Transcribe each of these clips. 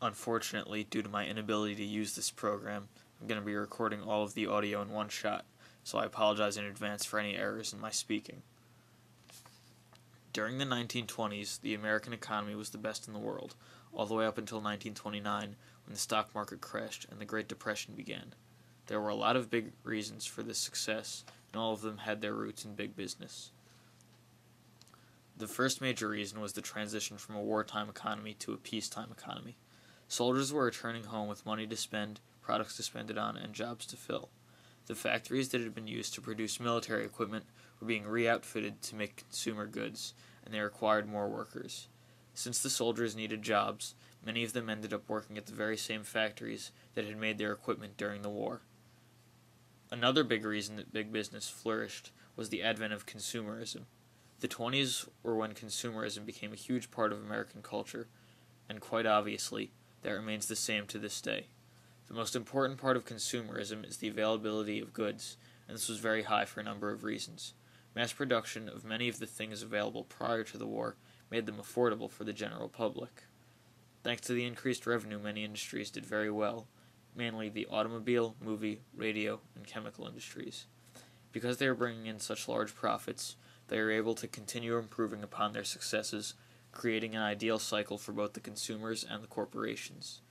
Unfortunately, due to my inability to use this program, I'm going to be recording all of the audio in one shot, so I apologize in advance for any errors in my speaking. During the 1920s, the American economy was the best in the world, all the way up until 1929, when the stock market crashed and the Great Depression began. There were a lot of big reasons for this success, and all of them had their roots in big business. The first major reason was the transition from a wartime economy to a peacetime economy. Soldiers were returning home with money to spend, products to spend it on, and jobs to fill. The factories that had been used to produce military equipment were being re-outfitted to make consumer goods, and they required more workers. Since the soldiers needed jobs, many of them ended up working at the very same factories that had made their equipment during the war. Another big reason that big business flourished was the advent of consumerism. The 20s were when consumerism became a huge part of American culture, and quite obviously, that remains the same to this day. The most important part of consumerism is the availability of goods, and this was very high for a number of reasons. Mass production of many of the things available prior to the war made them affordable for the general public. Thanks to the increased revenue, many industries did very well, mainly the automobile, movie, radio, and chemical industries. Because they were bringing in such large profits, they were able to continue improving upon their successes, creating an ideal cycle for both the consumers and the corporations.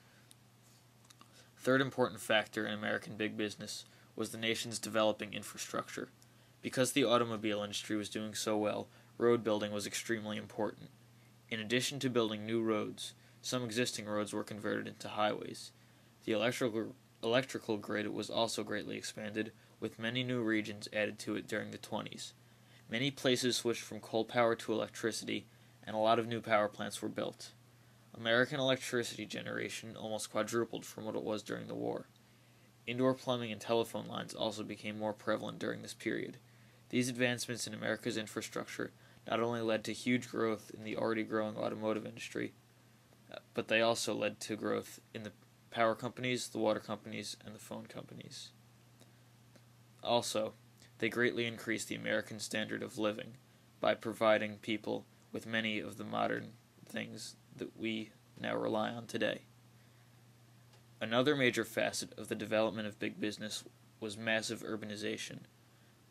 Third important factor in American big business was the nation's developing infrastructure. Because the automobile industry was doing so well, road building was extremely important. In addition to building new roads, some existing roads were converted into highways. The electrical grid was also greatly expanded, with many new regions added to it during the 20s. Many places switched from coal power to electricity, and a lot of new power plants were built. American electricity generation almost quadrupled from what it was during the war. Indoor plumbing and telephone lines also became more prevalent during this period. These advancements in America's infrastructure not only led to huge growth in the already growing automotive industry, but they also led to growth in the power companies, the water companies, and the phone companies. Also, they greatly increased the American standard of living by providing people with many of the modern things that we now rely on today. Another major facet of the development of big business was massive urbanization.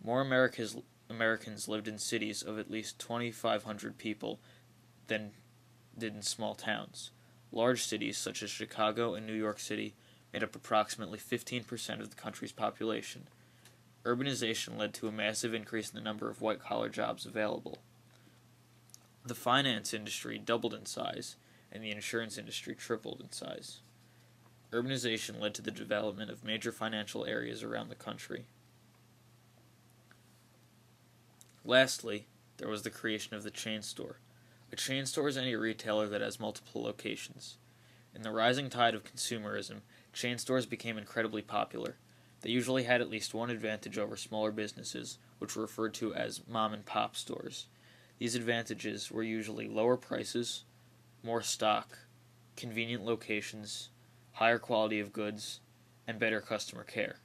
More Americans lived in cities of at least 2,500 people than did in small towns. Large cities such as Chicago and New York City made up approximately 15% of the country's population. Urbanization led to a massive increase in the number of white-collar jobs available. The finance industry doubled in size, and the insurance industry tripled in size. Urbanization led to the development of major financial areas around the country. Lastly, there was the creation of the chain store. A chain store is any retailer that has multiple locations. In the rising tide of consumerism, chain stores became incredibly popular. They usually had at least one advantage over smaller businesses, which were referred to as mom-and-pop stores. These advantages were usually lower prices, more stock, convenient locations, higher quality of goods, and better customer care.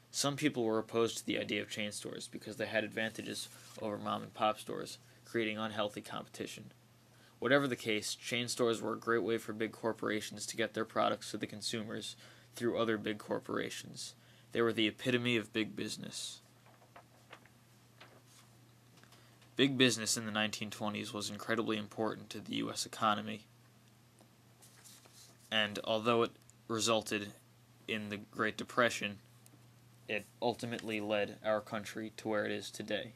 Some people were opposed to the idea of chain stores because they had advantages over mom-and-pop stores, creating unhealthy competition. Whatever the case, chain stores were a great way for big corporations to get their products to the consumers through other big corporations. They were the epitome of big business. Big business in the 1920s was incredibly important to the U.S. economy, and although it resulted in the Great Depression, it ultimately led our country to where it is today.